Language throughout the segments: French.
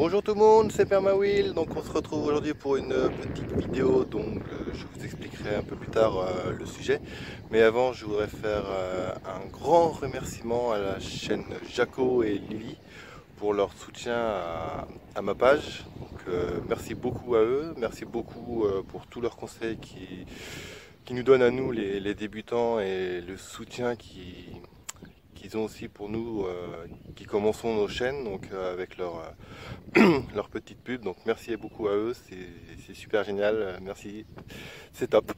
Bonjour tout le monde, c'est Permawill. Donc on se retrouve aujourd'hui pour une petite vidéo. Donc je vous expliquerai un peu plus tard le sujet. Mais avant, je voudrais faire un grand remerciement à la chaîne Jaco et Lily pour leur soutien à ma page. Donc merci beaucoup à eux, merci beaucoup pour tous leurs conseils qui nous donnent à nous les débutants et le soutien qu'ils ont aussi pour nous qui commençons nos chaînes donc avec leur petite pub. Donc merci beaucoup à eux, c'est super génial, merci, c'est top.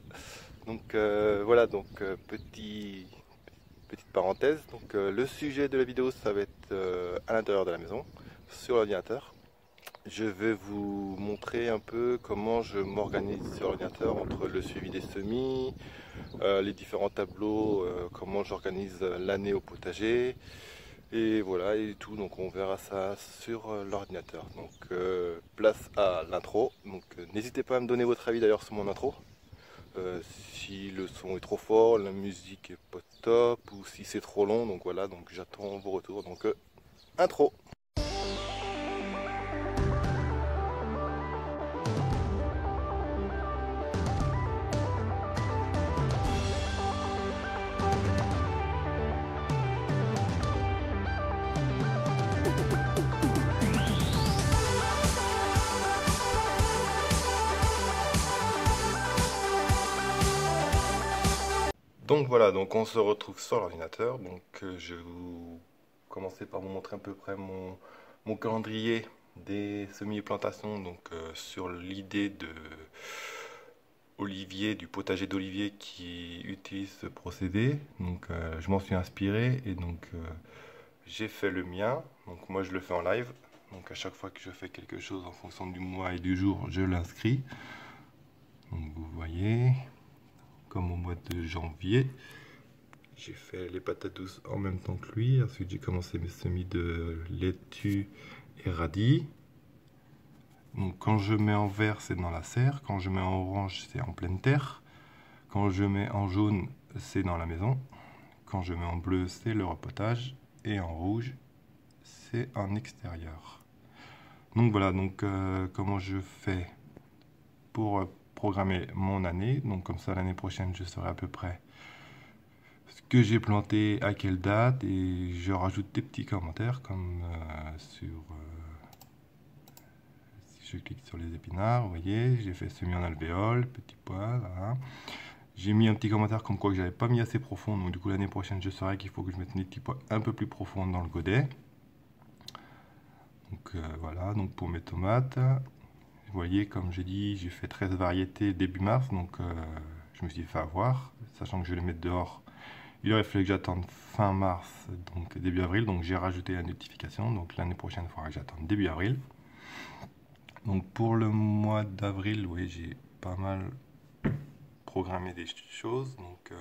Donc voilà, donc petite parenthèse. Donc le sujet de la vidéo, ça va être à l'intérieur de la maison, sur l'ordinateur. Je vais vous montrer un peu comment je m'organise sur l'ordinateur entre le suivi des semis, les différents tableaux, comment j'organise l'année au potager, et voilà et tout. Donc on verra ça sur l'ordinateur. Donc place à l'intro. Donc n'hésitez pas à me donner votre avis d'ailleurs sur mon intro. Si le son est trop fort, la musique est pas top, ou si c'est trop long. Donc voilà, donc j'attends vos retours. Donc intro. Donc voilà, donc on se retrouve sur l'ordinateur. Donc je vais vous commencer par vous montrer à peu près mon calendrier des semis et plantations. Donc sur l'idée de Olivier, du potager d'Olivier qui utilise ce procédé. Donc je m'en suis inspiré et donc j'ai fait le mien. Donc moi je le fais en live. Donc à chaque fois que je fais quelque chose en fonction du mois et du jour, je l'inscris. Donc vous voyez, comme au mois de janvier, j'ai fait les patates douces en même temps que lui. Ensuite, j'ai commencé mes semis de laitue et radis. Donc, quand je mets en vert, c'est dans la serre. Quand je mets en orange, c'est en pleine terre. Quand je mets en jaune, c'est dans la maison. Quand je mets en bleu, c'est le repotage. Et en rouge, c'est en extérieur. Donc voilà, donc comment je fais pour programmer mon année. Donc comme ça, l'année prochaine, je saurai à peu près ce que j'ai planté, à quelle date, et je rajoute des petits commentaires comme si je clique sur les épinards, vous voyez, j'ai fait semis en alvéole, petit pois, voilà. J'ai mis un petit commentaire comme quoi que j'avais pas mis assez profond, donc du coup l'année prochaine je saurai qu'il faut que je mette des petits pois un peu plus profonds dans le godet. Donc voilà, donc pour mes tomates, vous voyez, comme j'ai dit, j'ai fait 13 variétés début mars, donc je me suis fait avoir, sachant que je vais les mettre dehors. Il aurait fallu que j'attende fin mars, donc début avril, donc j'ai rajouté la notification, donc l'année prochaine il faudra que j'attende début avril. Donc pour le mois d'avril, oui, j'ai pas mal programmé des choses, donc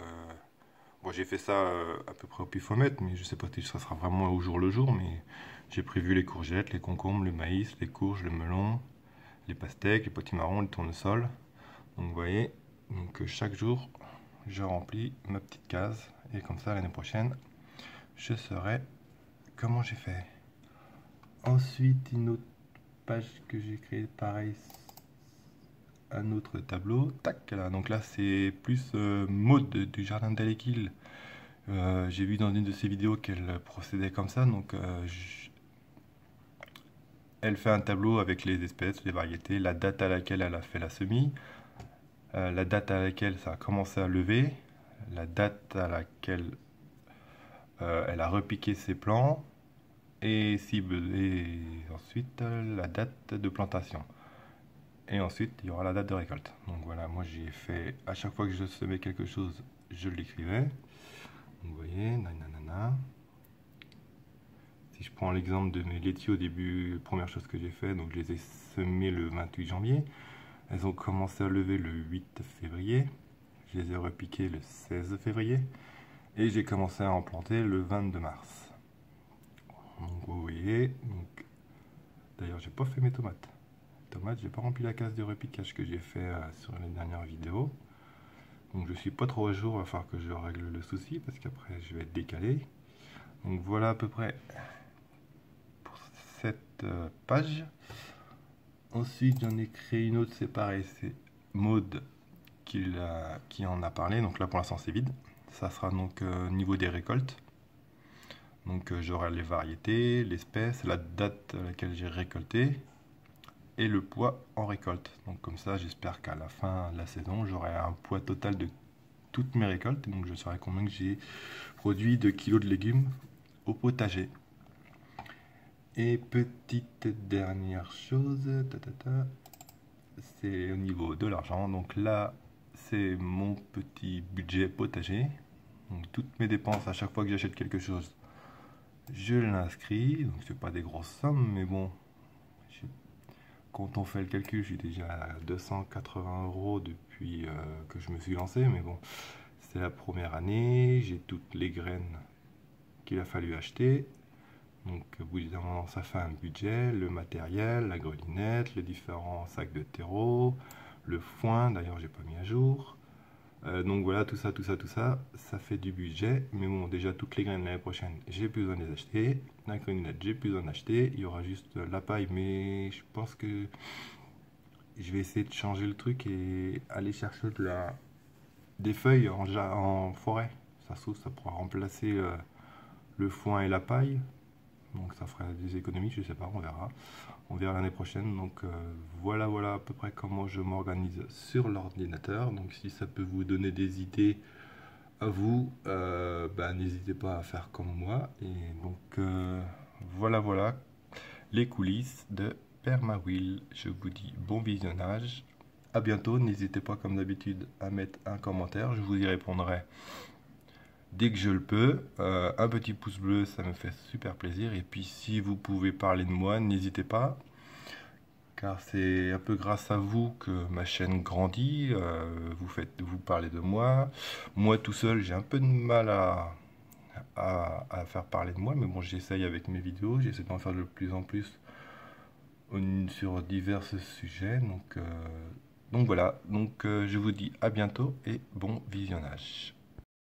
bon, j'ai fait ça à peu près au pifomètre, mais je sais pas si ça sera vraiment au jour le jour, mais j'ai prévu les courgettes, les concombres, le maïs, les courges, le melon, les pastèques, les potimarrons, les tournesols. Donc vous voyez, donc chaque jour je remplis ma petite case et comme ça l'année prochaine je saurai comment j'ai fait. Ensuite une autre page que j'ai créée, pareil, un autre tableau, tac là. Donc là c'est plus Maud du jardin d'Alekil. J'ai vu dans une de ses vidéos qu'elle procédait comme ça, donc elle fait un tableau avec les espèces, les variétés, la date à laquelle elle a fait la semis, la date à laquelle ça a commencé à lever, la date à laquelle elle a repiqué ses plants, et ensuite la date de plantation. Et ensuite il y aura la date de récolte. Donc voilà, moi j'ai fait, à chaque fois que je semais quelque chose, je l'écrivais. Vous voyez, nanana. Si je prends l'exemple de mes laitiers au début, première chose que j'ai fait, donc je les ai semés le 28 janvier. Elles ont commencé à lever le 8 février. Je les ai repiquées le 16 février. Et j'ai commencé à en planter le 22 mars. Donc vous voyez, d'ailleurs j'ai pas fait mes tomates. J'ai pas rempli la case de repiquage que j'ai fait sur les dernières vidéos. Donc je suis pas trop à jour, il va falloir que je règle le souci parce qu'après je vais être décalé. Donc voilà à peu près pour cette page. Ensuite, j'en ai créé une autre, c'est pareil, c'est Maud qui en a parlé. Donc là, pour l'instant, c'est vide. Ça sera donc niveau des récoltes. Donc j'aurai les variétés, l'espèce, la date à laquelle j'ai récolté et le poids en récolte. Donc comme ça, j'espère qu'à la fin de la saison, j'aurai un poids total de toutes mes récoltes. Donc je saurai combien que j'ai produit de kilos de légumes au potager. Et petite dernière chose, c'est au niveau de l'argent. Donc là, c'est mon petit budget potager. Donc toutes mes dépenses à chaque fois que j'achète quelque chose, je l'inscris. Donc c'est pas des grosses sommes, mais bon, quand on fait le calcul, je suis déjà à 280 € depuis que je me suis lancé. Mais bon, c'est la première année, j'ai toutes les graines qu'il a fallu acheter. Donc au bout d'un moment, ça fait un budget, le matériel, la grelinette, les différents sacs de terreau, le foin, d'ailleurs j'ai pas mis à jour. Donc voilà, tout ça, ça fait du budget. Mais bon, déjà toutes les graines l'année prochaine, j'ai plus besoin de les acheter. La grelinette, j'ai plus besoin d'acheter. Il y aura juste la paille, mais je pense que je vais essayer de changer le truc et aller chercher des feuilles en forêt. Ça se trouve, ça pourra remplacer le foin et la paille. Donc ça ferait des économies, je sais pas, on verra. On verra l'année prochaine. Donc voilà à peu près comment je m'organise sur l'ordinateur. Donc si ça peut vous donner des idées à vous, n'hésitez pas à faire comme moi. Et donc voilà les coulisses de Permawill. Je vous dis bon visionnage. À bientôt. N'hésitez pas comme d'habitude à mettre un commentaire. Je vous y répondrai dès que je le peux. Un petit pouce bleu, ça me fait super plaisir. Et puis si vous pouvez parler de moi, n'hésitez pas, car c'est un peu grâce à vous que ma chaîne grandit. Vous parlez de moi. Moi tout seul, j'ai un peu de mal à faire parler de moi, mais bon, j'essaye avec mes vidéos, j'essaie d'en faire de plus en plus sur divers sujets. Donc voilà, je vous dis à bientôt et bon visionnage.